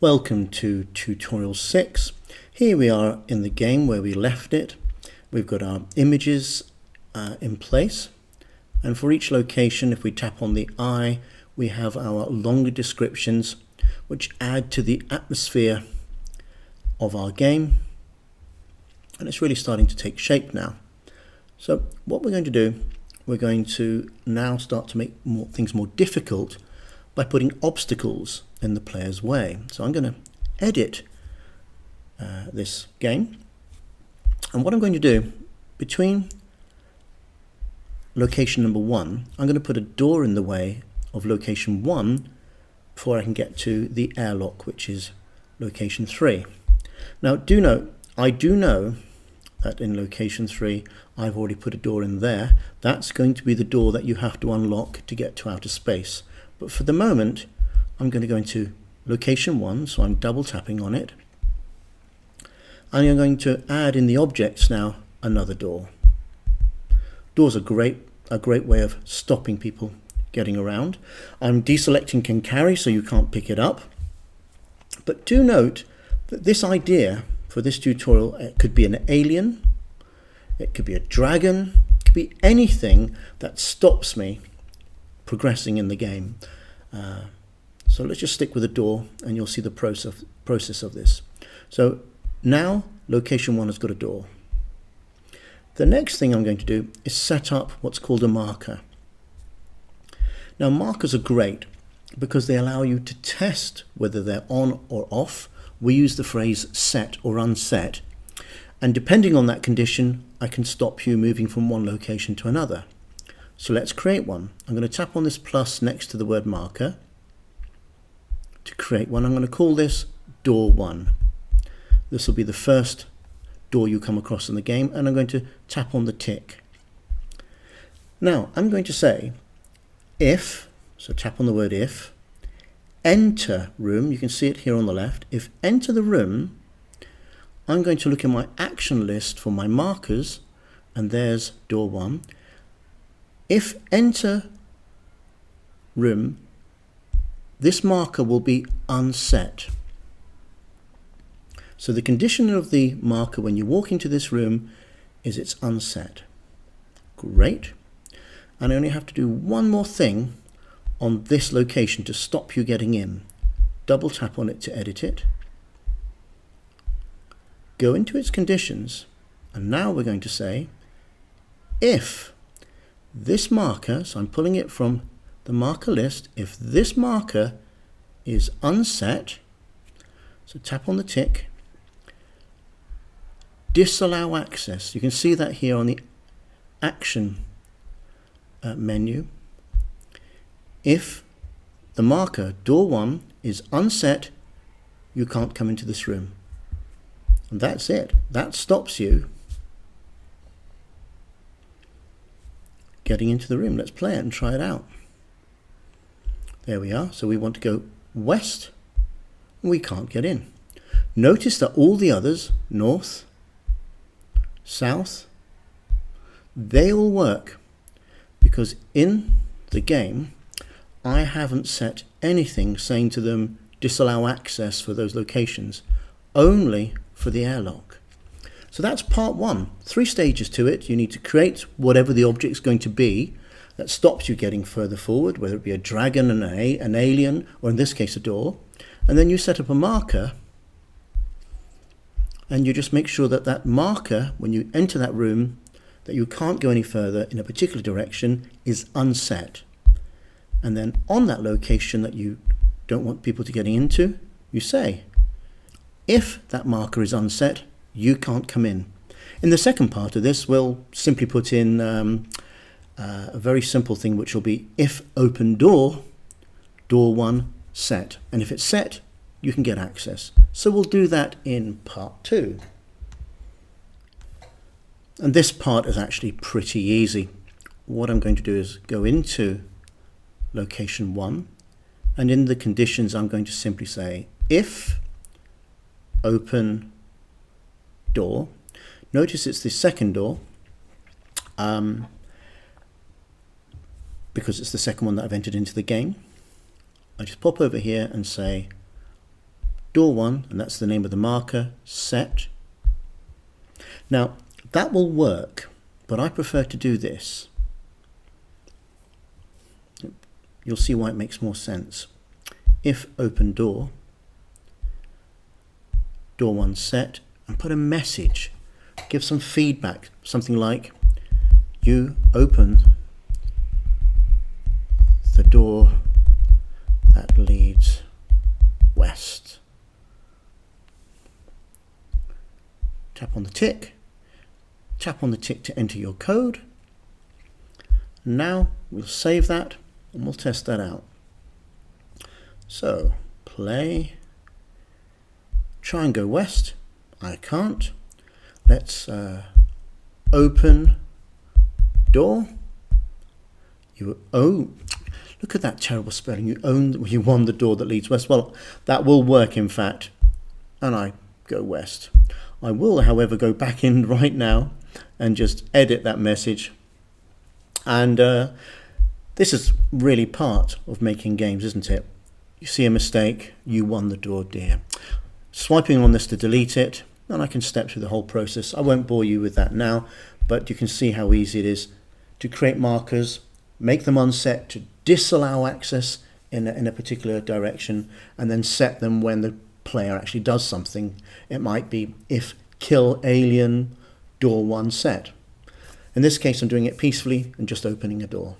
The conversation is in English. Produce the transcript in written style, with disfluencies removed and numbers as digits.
Welcome to tutorial 6. Here we are in the game where we left it. We've got our images in place, and for each location, if we tap on the eye, we have our longer descriptions which add to the atmosphere of our game, and it's really starting to take shape now. So what we're going to do, we're going to now start to make things more difficult by putting obstacles in the player's way. So I'm going to edit this game, and what I'm going to do, between location number 1, I'm going to put a door in the way of location 1 before I can get to the airlock, which is location 3. Now do note, I do know that in location 3 I've already put a door in there. That's going to be the door that you have to unlock to get to outer space. But for the moment, I'm going to go into location 1, so I'm double tapping on it. And I'm going to add in the objects now another door. Doors are a great way of stopping people getting around. I'm deselecting can carry, so you can't pick it up. But do note that this idea for this tutorial, it could be an alien, it could be a dragon, it could be anything that stops me progressing in the game. So let's just stick with a door and you'll see the process of this. So now location 1 has got a door. The next thing I'm going to do is set up what's called a marker. Now markers are great because they allow you to test whether they're on or off. We use the phrase set or unset, and depending on that condition I can stop you moving from one location to another. So let's create one. I'm going to tap on this plus next to the word marker to create one. I'm going to call this door 1. This will be the first door you come across in the game, and I'm going to tap on the tick. Now I'm going to say if, so tap on the word if, enter room, you can see it here on the left. If enter the room, I'm going to look in my action list for my markers, and there's door 1. If enter room, this marker will be unset. So the condition of the marker when you walk into this room is it's unset. Great. And I only have to do one more thing on this location to stop you getting in. Double tap on it to edit it. Go into its conditions, and now we're going to say if this marker, so I'm pulling it from the marker list, if this marker is unset, so tap on the tick, disallow access. You can see that here on the action menu. If the marker door 1 is unset, you can't come into this room. And that's it. That stops you getting into the room. Let's play it and try it out. There we are. So we want to go west, and we can't get in. Notice that all the others, north, south, they all work because in the game I haven't set anything saying to them disallow access for those locations, only for the airlock. So that's part 1. 3 stages to it. You need to create whatever the object's going to be that stops you getting further forward, whether it be a dragon, an alien, or in this case a door. And then you set up a marker, and you just make sure that that marker, when you enter that room, that you can't go any further in a particular direction, is unset. And then on that location that you don't want people to getting into, you say, if that marker is unset, you can't come in. In the second part of this, we'll simply put in a very simple thing, which will be if open door, door 1 set. And if it's set, you can get access. So we'll do that in part 2. And this part is actually pretty easy. What I'm going to do is go into location 1, and in the conditions I'm going to simply say if open door. Notice it's the second door because it's the second one that I've entered into the game. I just pop over here and say door 1, and that's the name of the marker, set. Now that will work, but I prefer to do this. You'll see why it makes more sense. If open door, door 1 set, and put a message, give some feedback, something like, you open the door that leads west. Tap on the tick. Tap on the tick to enter your code. Now we'll save that and we'll test that out. So play, try and go west. I can't. Let's open door. Oh, look at that terrible spelling. You won the door that leads west. Well, that will work in fact, and I go west. I will, however, go back in right now and just edit that message. And this is really part of making games, isn't it? You see a mistake, you won the door, dear. Swiping on this to delete it, and I can step through the whole process. I won't bore you with that now, but you can see how easy it is to create markers, make them unset to disallow access in a particular direction, and then set them when the player actually does something. It might be if kill alien door 1 set. In this case I'm doing it peacefully and just opening a door.